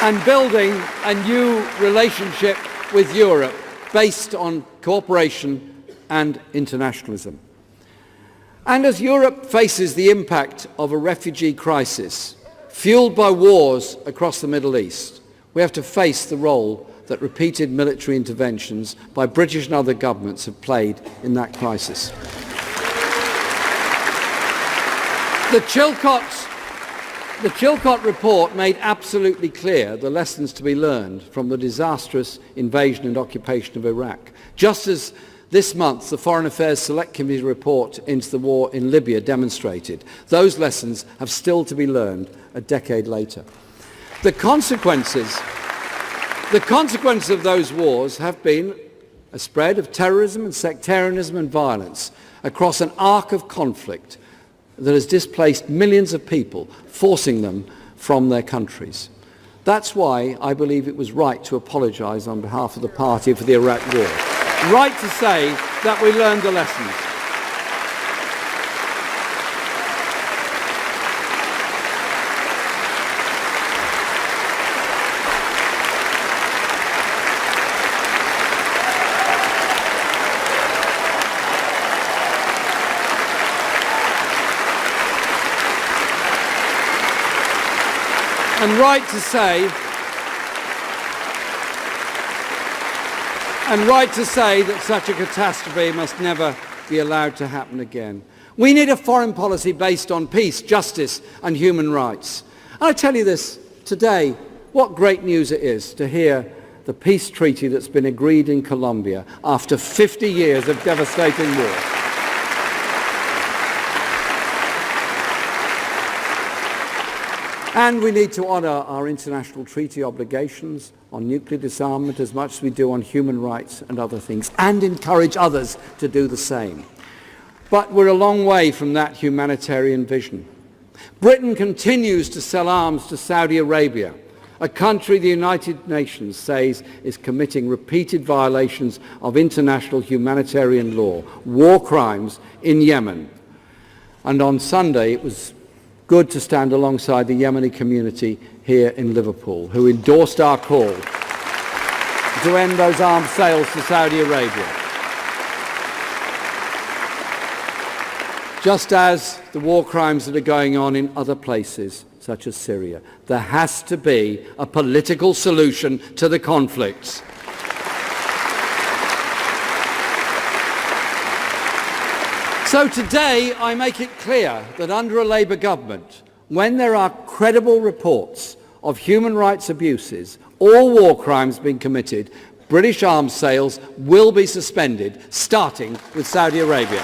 and building a new relationship with Europe based on cooperation and internationalism. And as Europe faces the impact of a refugee crisis fueled by wars across the Middle East, we have to face the role that repeated military interventions by British and other governments have played in that crisis. The Chilcot report made absolutely clear the lessons to be learned from the disastrous invasion and occupation of Iraq, just as this month the Foreign Affairs Select Committee report into the war in Libya demonstrated. Those lessons have still to be learned a decade later. The consequences of those wars have been a spread of terrorism and sectarianism and violence across an arc of conflict that has displaced millions of people, forcing them from their countries. That's why I believe it was right to apologise on behalf of the party for the Iraq war. Right to say that we learned the lessons. And right to say that such a catastrophe must never be allowed to happen again. We need a foreign policy based on peace, justice and human rights. And I tell you this today, what great news it is to hear the peace treaty that's been agreed in Colombia after 50 years of devastating war. And we need to honour our international treaty obligations on nuclear disarmament as much as we do on human rights and other things, and encourage others to do the same. But we're a long way from that humanitarian vision. Britain continues to sell arms to Saudi Arabia, a country the United Nations says is committing repeated violations of international humanitarian law, war crimes in Yemen. And on Sunday it was good to stand alongside the Yemeni community here in Liverpool, who endorsed our call to end those arms sales to Saudi Arabia. Just as the war crimes that are going on in other places, such as Syria, there has to be a political solution to the conflicts. So today I make it clear that under a Labour government, when there are credible reports of human rights abuses or war crimes being committed, British arms sales will be suspended, starting with Saudi Arabia.